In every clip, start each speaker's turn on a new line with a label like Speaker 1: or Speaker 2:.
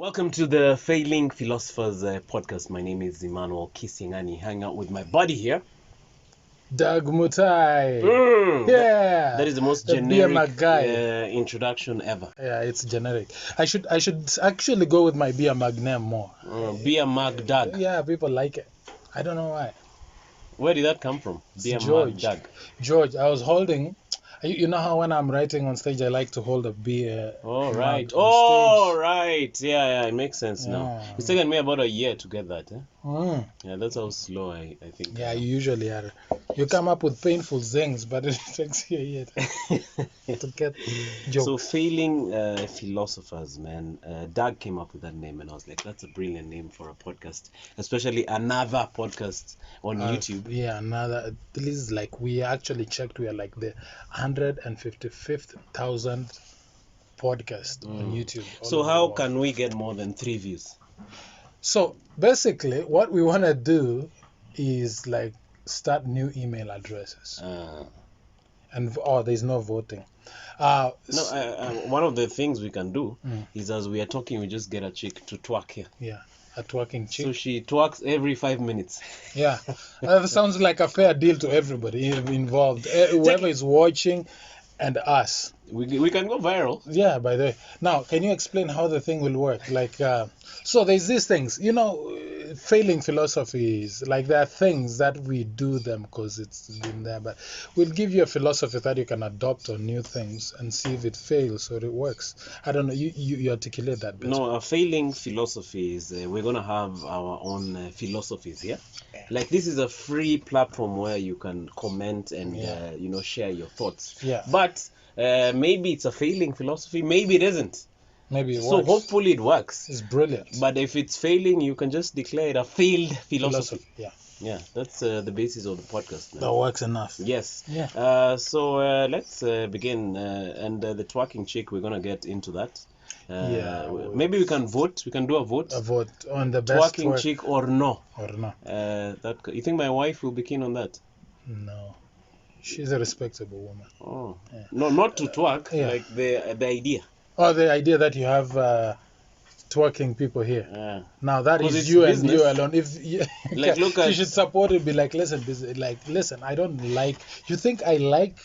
Speaker 1: Welcome to the Failing Philosophers podcast. My name is Emmanuel Kisiangani. Hang out with my buddy here.
Speaker 2: Doug Mutai.
Speaker 1: Yeah. That is the most generic
Speaker 2: guy.
Speaker 1: introduction ever.
Speaker 2: Yeah, it's generic. I should actually go with my beer mug name more.
Speaker 1: Beer mug Doug.
Speaker 2: Yeah, people like it. I don't know why.
Speaker 1: Where did that come from? Beer mug Doug.
Speaker 2: George, I was holding. You know how when I'm writing on stage, I like to hold a beer.
Speaker 1: Right. Right. Yeah, it makes sense now. It's taken me about a year to get that. Yeah, that's how slow I think.
Speaker 2: Yeah, you usually are. You come up with painful things, but it takes you a year to get jokes.
Speaker 1: So, Failing Philosophers, man. Doug came up with that name, and I was like, that's a brilliant name for a podcast, especially another podcast on YouTube.
Speaker 2: Yeah, another. This is like, we actually checked, we are like the 155,000 podcast on YouTube.
Speaker 1: So how can we get more than 3 views?
Speaker 2: So basically what we want to do is like start new email addresses. And there's no voting.
Speaker 1: One of the things we can do is, as we are talking, we just get a chick to twerk here.
Speaker 2: Yeah, a twerking chick.
Speaker 1: So she twerks every 5 minutes.
Speaker 2: Yeah, that sounds like a fair deal to everybody involved, whoever is watching and us.
Speaker 1: We can go viral.
Speaker 2: Yeah, by the way. Now, can you explain how the thing will work? Like, so there's these things, failing philosophies, like there are things that we do them because it's been there, but we'll give you a philosophy that you can adopt on new things and see if it fails or it works. I don't know, you articulate that better.
Speaker 1: No, a failing philosophy is we're going to have our own philosophies here. Like, this is a free platform where you can comment and share your thoughts.
Speaker 2: Yeah.
Speaker 1: But maybe it's a failing philosophy, maybe it isn't.
Speaker 2: Maybe it works.
Speaker 1: So hopefully it works.
Speaker 2: It's brilliant.
Speaker 1: But if it's failing, you can just declare it a failed philosophy.
Speaker 2: Yeah,
Speaker 1: that's the basis of the podcast now.
Speaker 2: That works enough.
Speaker 1: Yes.
Speaker 2: Yeah.
Speaker 1: So let's begin. And the twerking chick, we're gonna get into that. Maybe we can vote. We can do a vote.
Speaker 2: A vote on the best
Speaker 1: twerking chick or no.
Speaker 2: Or no.
Speaker 1: You think my wife will be keen on that?
Speaker 2: No. She's a respectable woman.
Speaker 1: Oh. Yeah. No, not to twerk. Yeah. Like the idea.
Speaker 2: Oh, the idea that you have twerking people here.
Speaker 1: Yeah.
Speaker 2: Now that is you
Speaker 1: business.
Speaker 2: And you alone. If
Speaker 1: like, look at,
Speaker 2: you should support it. Be like, listen, I don't like. You think I like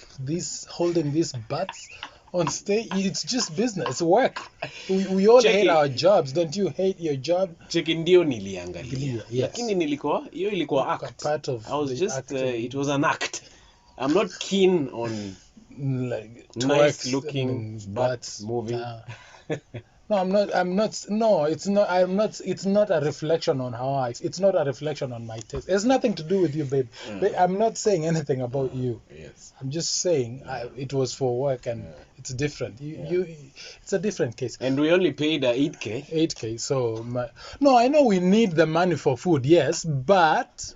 Speaker 2: holding these butts on stage? It's just business. It's work. We all hate our jobs. Don't you hate your job?
Speaker 1: Ndio niliangalia.
Speaker 2: Yes.
Speaker 1: Lakini hiyo ilikuwa act.
Speaker 2: Part of
Speaker 1: I was just it was an act. I'm not keen on
Speaker 2: like
Speaker 1: nice looking butts moving.
Speaker 2: No, I'm not. No, it's not. I'm not. It's not a reflection on how it's not a reflection on my taste. It's nothing to do with you, babe. I'm not saying anything about you.
Speaker 1: Yes.
Speaker 2: I'm just saying it was for work and it's different. It's a different case.
Speaker 1: And we only paid 8K.
Speaker 2: 8K. So I know we need the money for food, yes, but.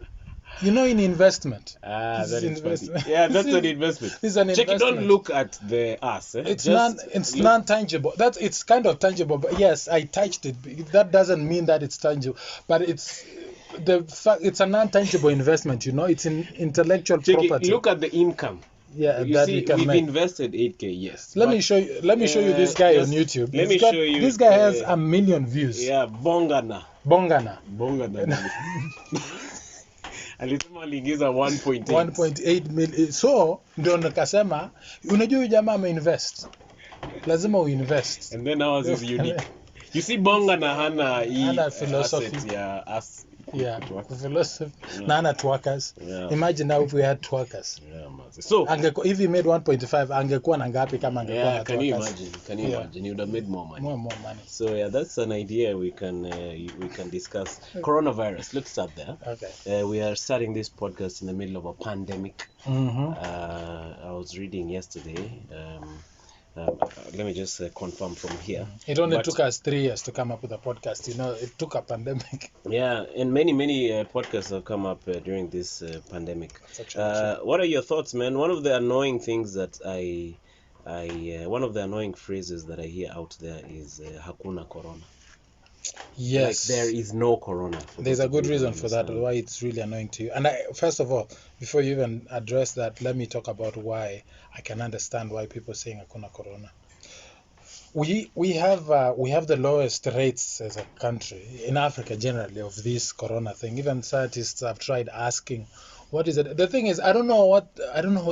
Speaker 2: In investment.
Speaker 1: That is investment. Yeah, that's an investment.
Speaker 2: It's an investment.
Speaker 1: Don't look at the ass.
Speaker 2: It's non-tangible. It's kind of tangible, but yes, I touched it. That doesn't mean that it's tangible, but it's a non-tangible investment. It's an intellectual property.
Speaker 1: Look at the income.
Speaker 2: Yeah,
Speaker 1: we've invested 8K. Yes.
Speaker 2: Let me show you this guy on YouTube.
Speaker 1: Let me show you.
Speaker 2: This guy has 1 million views.
Speaker 1: Yeah, Bongana. Alisema aliingiza
Speaker 2: 1.8 million. So ndio nikasema, unajua huyu jamaa ameinvest, lazima uinvest.
Speaker 1: And then ours is unique. You see, Bongana hana philosophy ya us.
Speaker 2: Yeah, philosophy. Nana twerkers. Imagine now if we had twerkers.
Speaker 1: So
Speaker 2: if he made 1.5, angekuwa na ngapi kama angekuwa na
Speaker 1: twerkers? Can you imagine? He would have made more money.
Speaker 2: More money.
Speaker 1: So that's an idea we can discuss. Coronavirus. Let's start there.
Speaker 2: Okay.
Speaker 1: We are starting this podcast in the middle of a pandemic.
Speaker 2: Mm-hmm.
Speaker 1: I was reading yesterday. Let me just confirm from here.
Speaker 2: It only took us 3 years to come up with a podcast. It took a pandemic.
Speaker 1: Yeah, and many podcasts have come up during this pandemic. What are your thoughts, man? One of the annoying things that one of the annoying phrases that I hear out there is hakuna corona.
Speaker 2: Yes.
Speaker 1: Like, there is no corona.
Speaker 2: There's a good reason for that, why it's really annoying to you. And first of all, before you even address that, let me talk about why I can understand why people are saying hakuna corona. we have the lowest rates as a country in Africa generally of this corona thing. Even scientists have tried asking, what is it? The thing is, I don't know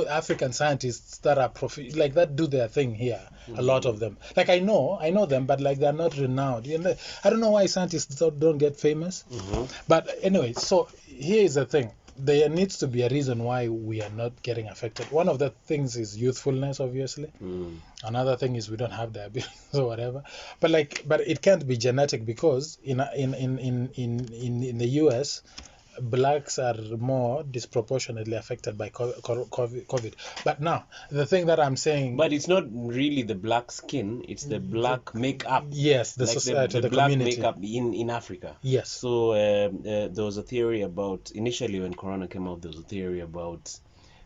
Speaker 2: African scientists that are like that do their thing here. A lot of them, like I know them, but like they're not renowned. You know, I don't know why scientists don't get famous. But anyway, so here is the thing. There needs to be a reason why we are not getting affected. One of the things is youthfulness, obviously. Another thing is we don't have diabetes or whatever. But it can't be genetic, because in the US, blacks are more disproportionately affected by COVID. But now, the thing that I'm saying...
Speaker 1: But it's not really the black skin, it's the black makeup.
Speaker 2: Yes, the
Speaker 1: like
Speaker 2: society, the
Speaker 1: black
Speaker 2: community.
Speaker 1: makeup in Africa.
Speaker 2: Yes.
Speaker 1: So there was a theory about, initially when Corona came out, there was a theory about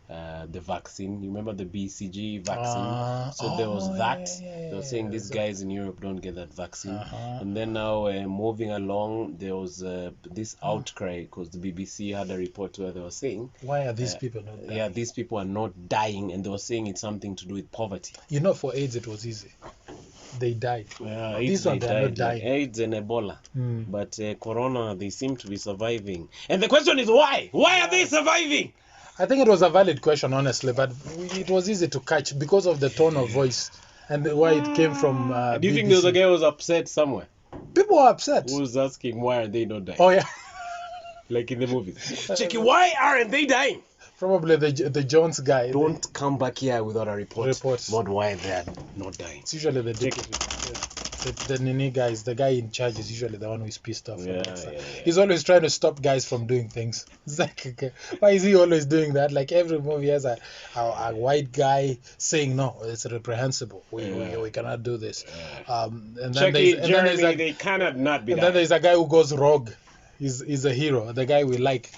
Speaker 1: the vaccine. You remember the BCG vaccine? So there was that. They were saying these guys in Europe don't get that vaccine. And then now moving along, there was this outcry because the BBC had a report where they were saying,
Speaker 2: why are these people not dying?
Speaker 1: Yeah, these people are not dying, and they were saying it's something to do with poverty.
Speaker 2: You know, for AIDS it was easy. They died.
Speaker 1: These ones are not dying. AIDS and Ebola. But Corona, they seem to be surviving. And the question is why? Why are they surviving?
Speaker 2: I think it was a valid question, honestly, but it was easy to catch because of the tone of voice and why it came from
Speaker 1: Do you
Speaker 2: BBC.
Speaker 1: think there was a guy who was upset somewhere?
Speaker 2: People were upset.
Speaker 1: Who was asking why are they not dying?
Speaker 2: Oh, yeah.
Speaker 1: Like in the movies. Checky, why aren't they dying?
Speaker 2: Probably the Jones guy.
Speaker 1: Don't come back here without a report about why they're not dying.
Speaker 2: It's usually the the Nini guy is the guy in charge, is usually the one who is pissed off. He's always trying to stop guys from doing things. It's like, okay, why is he always doing that? Like every movie has a white guy saying, no, it's reprehensible. We cannot do this. And then
Speaker 1: they cannot not be.
Speaker 2: And then there's a guy who goes rogue. He's a hero. The guy we like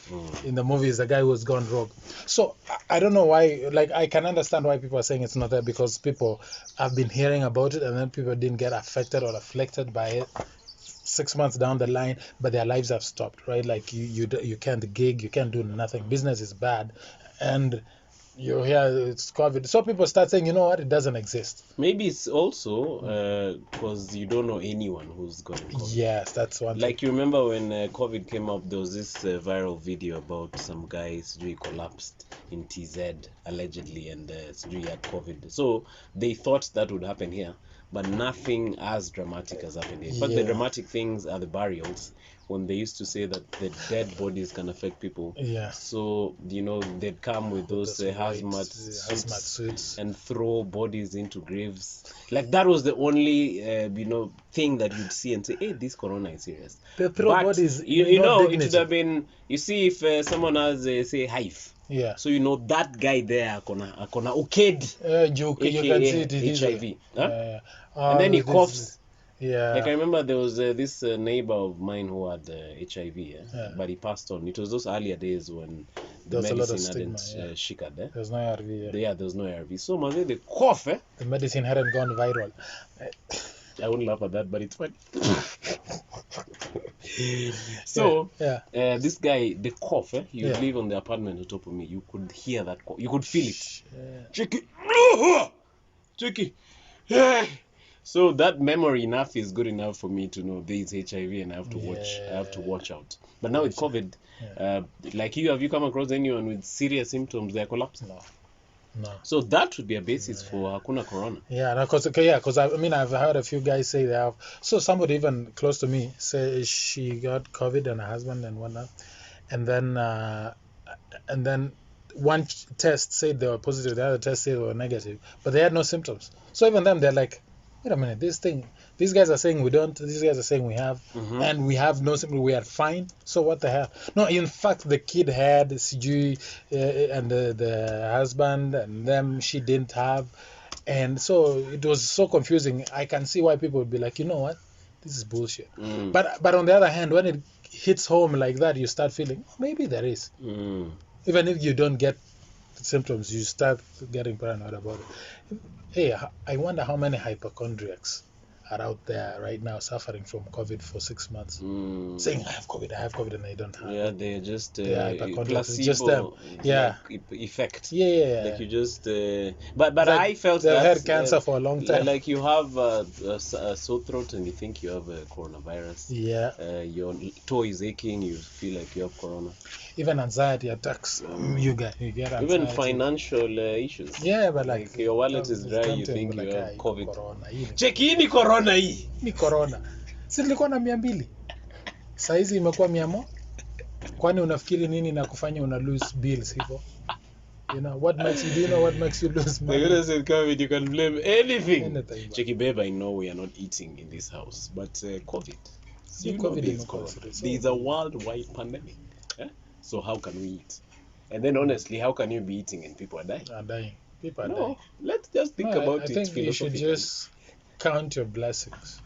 Speaker 2: in the movie is the guy who's gone rogue. So I don't know why. Like, I can understand why people are saying it's not there, because people have been hearing about it and then people didn't get affected or afflicted by it 6 months down the line, but their lives have stopped, right? Like you can't gig, you can't do nothing. Business is bad, and you hear it's COVID. So people start saying, you know what, it doesn't exist.
Speaker 1: Maybe it's also because you don't know anyone who's got COVID.
Speaker 2: Yes, that's one
Speaker 1: Like, you remember when COVID came up, there was this viral video about some guy who collapsed in TZ, allegedly, and he had COVID. So they thought that would happen here, but nothing as dramatic has happened here. But the dramatic things are the burials, when they used to say that the dead bodies can affect people.
Speaker 2: Yeah.
Speaker 1: So, they'd come with those hazmat suits and throw bodies into graves. Like, that was the only, thing that you'd see and say, hey, this corona is serious.
Speaker 2: They throw bodies.
Speaker 1: It should have been, you see, if someone has, say, hive.
Speaker 2: Yeah.
Speaker 1: So, that guy there, akona uked.
Speaker 2: You can see it.
Speaker 1: HIV. Huh? And then he coughs.
Speaker 2: Yeah.
Speaker 1: Like, I remember there was this neighbor of mine who had HIV, but he passed on. It was those earlier days when the medicine hadn't shikad.
Speaker 2: There was no ARV.
Speaker 1: Yeah, there was no ARV. So, the cough,
Speaker 2: the medicine hadn't gone viral.
Speaker 1: I wouldn't laugh at that, but it's funny. So, this guy, the cough, he would live on the apartment on top of me. You could hear that cough. You could feel it. Checky. So that memory enough is good enough for me to know there is HIV and I have to watch. I have to watch out. But now with COVID, like have you come across anyone with serious symptoms? They're collapsing.
Speaker 2: No.
Speaker 1: So that would be a basis for Hakuna Corona.
Speaker 2: Yeah, because I've heard a few guys say they have. So somebody even close to me say she got COVID and her husband and whatnot, and then one test said they were positive, the other test said they were negative, but they had no symptoms. So even them, they're like, wait a minute, these guys are saying we don't, these guys are saying we have, and we have no symptoms, we are fine. So what the hell? No, in fact, the kid had CG, and the husband and them, she didn't have. And so it was so confusing. I can see why people would be like, you know what, this is bullshit. But on the other hand, when it hits home like that, you start feeling, maybe there is. Even if you don't get symptoms, you start getting paranoid about it. Hey, I wonder how many hypochondriacs are out there right now suffering from COVID for 6 months,
Speaker 1: Mm.
Speaker 2: saying I have COVID, and I don't have
Speaker 1: Yeah,
Speaker 2: it.
Speaker 1: they're just
Speaker 2: They are hypochondriacs. It's
Speaker 1: placebo
Speaker 2: just them. Yeah.
Speaker 1: like effect.
Speaker 2: Yeah.
Speaker 1: Like you just, but
Speaker 2: It's like
Speaker 1: I felt
Speaker 2: they've
Speaker 1: that
Speaker 2: had cancer for a long time.
Speaker 1: like you have a sore throat and you think you have a coronavirus.
Speaker 2: Yeah.
Speaker 1: Your toe is aching, you feel like you have corona.
Speaker 2: Even anxiety attacks. You get anxiety.
Speaker 1: Even financial issues.
Speaker 2: Yeah, but like
Speaker 1: your wallet is dry, you think you have COVID. Check hii ni corona hii.
Speaker 2: Ni corona. Si nilikuwa na 200. Saizi imekuwa 100. Kwani unafikiri nini na kufanya una lose bills hivyo? You know what makes you lose money?
Speaker 1: The said COVID, you can blame anything.
Speaker 2: Checky
Speaker 1: babe, I know we are not eating in this house, but COVID.
Speaker 2: COVID
Speaker 1: there is a worldwide pandemic. So how can we eat? And then honestly, how can you be eating and people are dying?
Speaker 2: People are dying.
Speaker 1: Let's just think about it.
Speaker 2: I think you should just count your blessings.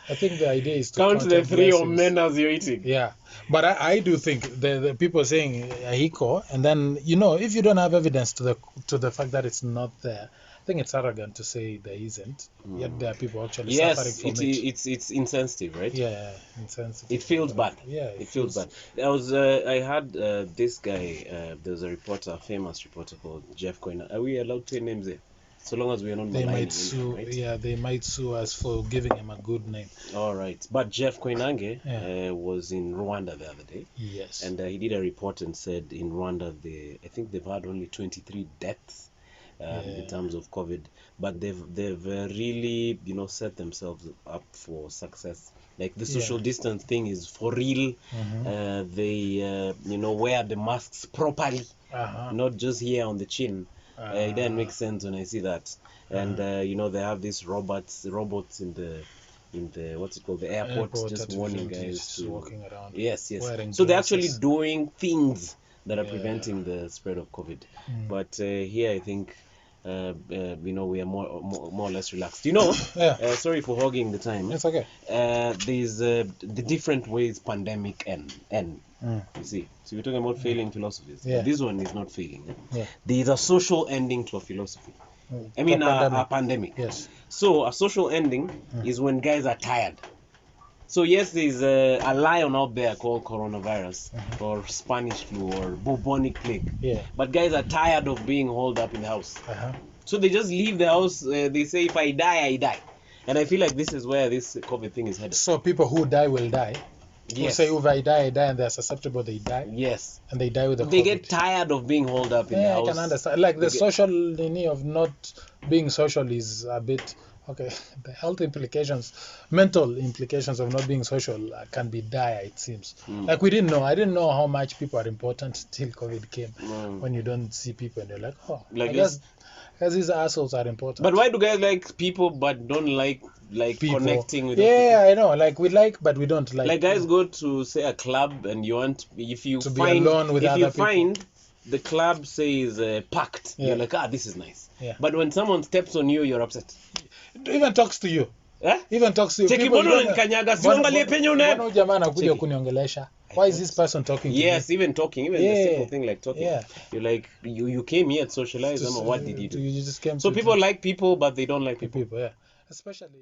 Speaker 2: I think the idea is to
Speaker 1: count the 3 omenas you're eating.
Speaker 2: Yeah, but I do think the people saying hiko, and then if you don't have evidence to the fact that it's not there, I think it's arrogant to say there isn't. Yet there are people actually suffering from it.
Speaker 1: It's insensitive, right?
Speaker 2: Yeah, insensitive.
Speaker 1: It feels bad.
Speaker 2: Yeah,
Speaker 1: it feels bad. I had this guy. There's a reporter, a famous reporter called Jeff Koina. Are we allowed to name names there? So long as we are not
Speaker 2: they might sue,
Speaker 1: right?
Speaker 2: Yeah, they might sue us for giving him a good name.
Speaker 1: All right, but Jeff Koinange was in Rwanda the other day.
Speaker 2: Yes,
Speaker 1: and he did a report and said in Rwanda I think they've had only 23 deaths in terms of COVID, but they've really set themselves up for success. Like the social distance thing is for real. They wear the masks properly, not just here on the chin. It doesn't make sense when I see that. And they have these robots in the what's it called, the airport just warning guys to
Speaker 2: walking around.
Speaker 1: Yes. So they're actually doing things that are preventing the spread of COVID. But here I think we are more or less relaxed. Sorry for hogging the time.
Speaker 2: It's okay.
Speaker 1: There's the different ways pandemic end. You see, so we're talking about failing philosophies.
Speaker 2: Yeah.
Speaker 1: This one is not failing.
Speaker 2: Yeah.
Speaker 1: There is a social ending to a philosophy. I mean, a pandemic.
Speaker 2: Yes.
Speaker 1: So a social ending is when guys are tired. So yes, there's a lion out there called coronavirus or Spanish flu or bubonic plague.
Speaker 2: Yeah.
Speaker 1: But guys are tired of being holed up in the house. So they just leave the house. They say, if I die, I die. And I feel like this is where this COVID thing is headed.
Speaker 2: So people who die will die.
Speaker 1: Yes.
Speaker 2: Who say, if I die, and they're susceptible, they die.
Speaker 1: Yes.
Speaker 2: And they die with the
Speaker 1: They
Speaker 2: COVID.
Speaker 1: get tired of being holed up in the house.
Speaker 2: I can understand. Like the social need of not being social is a bit okay. The health implications, mental implications of not being social can be dire, it seems. Like I didn't know how much people are important till COVID came. When you don't see people and you're like, I guess these assholes are important.
Speaker 1: But why do guys like people but don't like people connecting with
Speaker 2: people?
Speaker 1: Yeah,
Speaker 2: I know. Like we like, but we don't like.
Speaker 1: Like guys go to say a club and you want if you
Speaker 2: to
Speaker 1: find
Speaker 2: be alone with
Speaker 1: if
Speaker 2: other
Speaker 1: you
Speaker 2: people.
Speaker 1: find the club says packed, you're like, this is nice.
Speaker 2: Yeah.
Speaker 1: But when someone steps on you, you're upset.
Speaker 2: It even talks to you. Even talks to you.
Speaker 1: Cheki bono nikanyaga, siangalie penye unaenda.
Speaker 2: Mbona jamaa anakuja kuniongelesha? Why is this person talking to me?
Speaker 1: Yes, even talking, the simple thing like talking. Yeah. You're like, you came here to socialize, what did you do?
Speaker 2: You just came
Speaker 1: so people like people, but they don't like people.
Speaker 2: Yeah. Especially